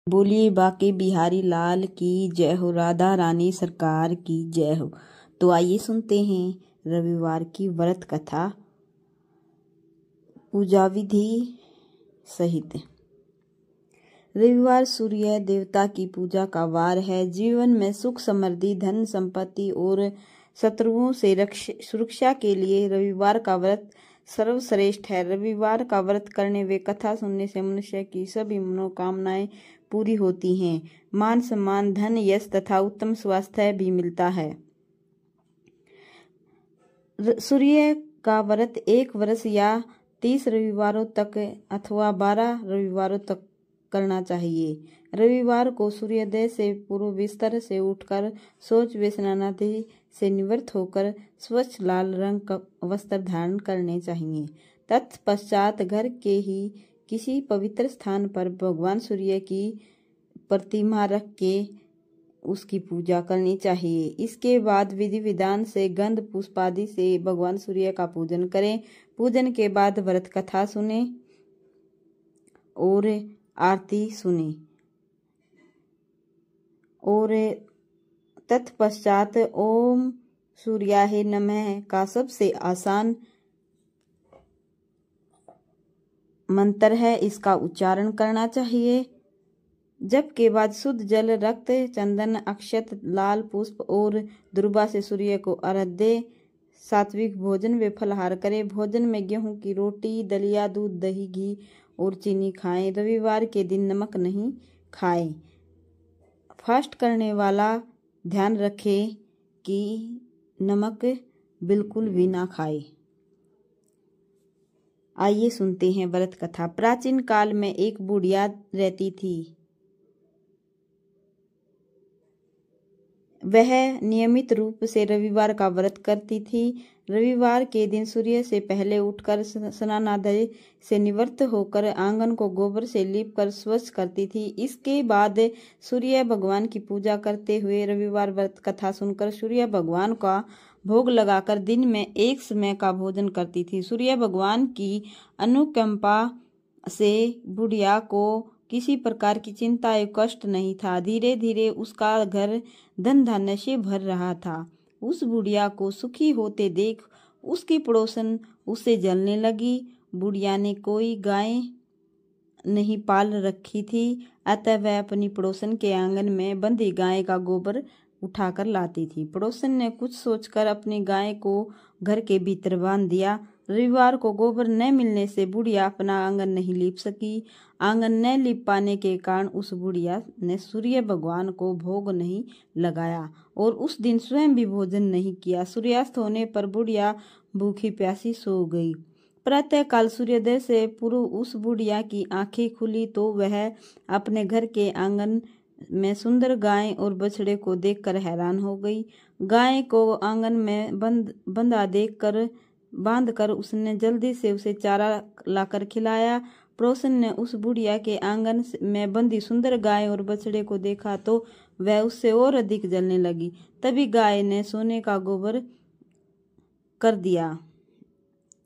बोलिए बाके बिहारी लाल की जय हो, राधा रानी सरकार की जय हो। तो आइए सुनते हैं रविवार की व्रत कथा पूजा विधि सहित। रविवार सूर्य देवता की पूजा का वार है। जीवन में सुख समृद्धि धन संपत्ति और शत्रुओं से सुरक्षा के लिए रविवार का व्रत सर्वश्रेष्ठ है। रविवार का व्रत करने व कथा सुनने से मनुष्य की सभी मनोकामनाएं पूरी होती हैं। मान सम्मान धन यश तथा उत्तम स्वास्थ्य भी मिलता है। सूर्य का व्रत 1 वर्ष या 30 रविवारों तक अथवा 12 रविवारों तक करना चाहिए। रविवार को सूर्योदय से पूर्व बिस्तर से उठकर शौच व स्नानादि से निवृत्त होकर स्वच्छ लाल रंग का वस्त्र धारण करने चाहिए। तत्पश्चात घर के ही किसी पवित्र स्थान पर भगवान सूर्य की प्रतिमा रख के उसकी पूजा करनी चाहिए। इसके बाद विधि विधान से गंध पुष्प आदि से भगवान सूर्य का पूजन करें। पूजन के बाद व्रत कथा सुने और आरती सुने और तत्पश्चात ओम सूर्याय नमः का सबसे आसान मंत्र है, इसका उच्चारण करना चाहिए। जप के बाद शुद्ध जल रक्त चंदन अक्षत लाल पुष्प और दुर्वा से सूर्य को अर्घ्य दे। सात्विक भोजन व फलाहार करें। भोजन में गेहूं की रोटी दलिया दूध दही घी और चीनी खाएं। रविवार के दिन नमक नहीं खाएं। फास्ट करने वाला ध्यान रखे कि नमक बिल्कुल भी ना खाए। आइए सुनते हैं व्रत कथा। प्राचीन काल में एक बुढ़िया रहती थी। वह नियमित रूप से रविवार का व्रत करती थी। रविवार के दिन सूर्य से पहले उठकर स्नानादि से निवृत्त होकर आंगन को गोबर से लीपकर स्वच्छ करती थी। इसके बाद सूर्य भगवान की पूजा करते हुए रविवार व्रत कथा सुनकर सूर्य भगवान का भोग लगाकर दिन में 1 समय का भोजन करती थी। सूर्य भगवान की अनुकंपा से बुढ़िया को किसी प्रकार की चिंता या कष्ट नहीं था। धीरे धीरे उसका घर धन धान्य से भर रहा था। उस बुढ़िया को सुखी होते देख उसकी पड़ोसन उससे जलने लगी। बुढ़िया ने कोई गाय नहीं पाल रखी थी, अतः वह अपनी पड़ोसन के आंगन में बंधी गाय का गोबर उठाकर लाती थी। पड़ोसन ने कुछ सोचकर अपनी गाय को घर के भीतर बांध दिया। रविवार को गोबर न मिलने से बुढ़िया अपना आंगन नहीं लीप सकी। आंगन न लीप पाने के कारण उस बुढ़िया ने सूर्य भगवान को भोग नहीं लगाया और उस दिन स्वयं भी भोजन नहीं किया। सूर्यास्त होने पर बुढ़िया भूखी प्यासी सो गई। प्रातः काल सूर्योदय से पूर्व उस बुढ़िया की आंखें खुली तो वह अपने घर के आंगन में सुंदर गाय और बछड़े को देखकर हैरान हो गई। गाय को आंगन में बांधकर उसने जल्दी से उसे चारा लाकर खिलाया। पड़ोसन ने उस बुढ़िया के आंगन में बंधी सुंदर गाय और बछड़े को देखा तो वह उससे और अधिक जलने लगी। तभी गाय ने सोने का गोबर कर दिया।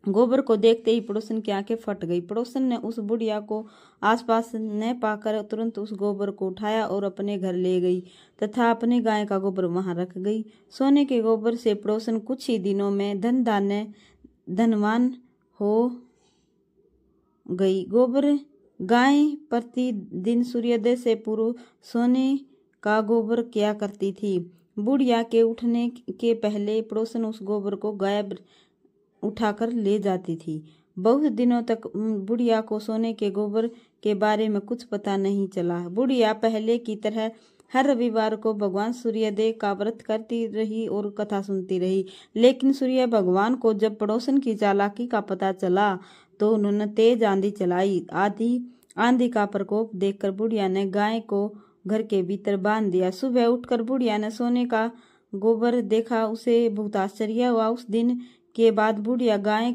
गोबर को देखते ही पड़ोसन की आंखें फट गई। पड़ोसन ने उस बुढ़िया को आसपास न पाकर तुरंत उस गोबर को उठाया और अपने घर ले गई तथा अपने गाय का गोबर वहां रख गई। सोने के गोबर से पड़ोसन कुछ ही दिनों में धनवान हो गई। गोबर गाय प्रतिदिन सूर्योदय से पूर्व सोने का गोबर किया करती थी। बुढ़िया के उठने के पहले पड़ोसन उस गोबर को गायब उठाकर ले जाती थी। बहुत दिनों तक बुढ़िया को सोने के गोबर के बारे में कुछ पता नहीं चला। बुढ़िया पहले की तरह हर रविवार को भगवान सूर्योदय का व्रत करती रही और कथा सुनती रही। लेकिन सूर्य भगवान को जब पड़ोसन की चालाकी का पता चला तो उन्होंने तेज आंधी चलाई। आंधी का प्रकोप देखकर बुढ़िया ने गाय को घर के भीतर बांध दिया। सुबह उठकर बुढ़िया ने सोने का गोबर देखा। उसे बहुत आश्चर्य हुआ। उस दिन के बाद बुढ़िया गाय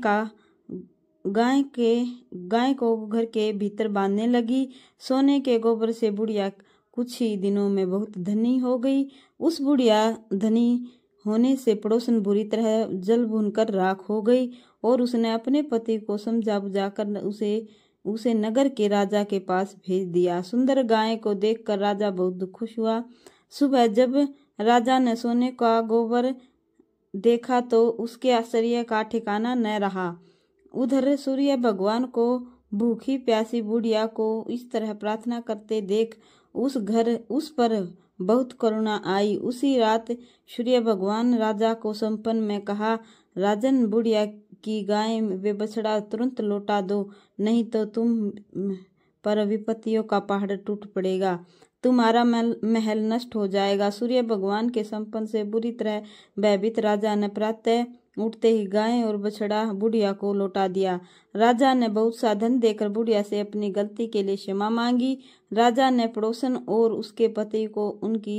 को घर के भीतर बांधने लगी। सोने के गोबर से बुढ़िया कुछ ही दिनों में बहुत धनी हो गई। उस बुढ़िया धनी होने से पड़ोसन बुरी तरह जल भूनकर राख हो गई और उसने अपने पति को समझा बुझाकर उसे उसे नगर के राजा के पास भेज दिया। सुंदर गाय को देखकर राजा बहुत खुश हुआ। सुबह जब राजा ने सोने का गोबर देखा तो उसके आश्चर्य का ठिकाना न रहा। उधर सूर्य भगवान को भूखी प्यासी बुढ़िया को इस तरह प्रार्थना करते देख उस पर बहुत करुणा आई। उसी रात सूर्य भगवान राजा को सपन में कहा, राजन, बुढ़िया की गाय वे बछड़ा तुरंत लौटा दो, नहीं तो तुम पर विपत्तियों का पहाड़ टूट पड़ेगा, तुम्हारा महल नष्ट हो जाएगा। सूर्य भगवान के सपन से बुरी तरह भयभीत राजा ने प्रातः उठते ही गाय और बछड़ा बुढ़िया को लौटा दिया। राजा ने बहुत सा धन देकर बुढ़िया से अपनी गलती के लिए क्षमा मांगी। राजा ने पड़ोसन और उसके पति को उनकी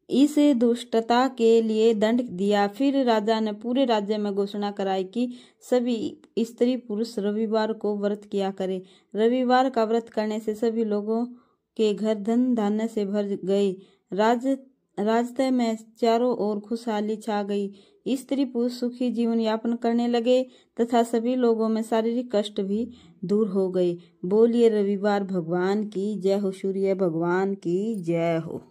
इस दुष्टता के लिए दंड दिया। फिर राजा ने पूरे राज्य में घोषणा कराई कि सभी स्त्री पुरुष रविवार को व्रत किया करे। रविवार का व्रत करने से सभी लोगों के घर धन धान्य से भर गए। राजतय में चारों ओर खुशहाली छा गई। स्त्री पुरुष सुखी जीवन यापन करने लगे तथा सभी लोगों में शारीरिक कष्ट भी दूर हो गए। बोलिए रविवार भगवान की जय हो, सूर्य भगवान की जय हो।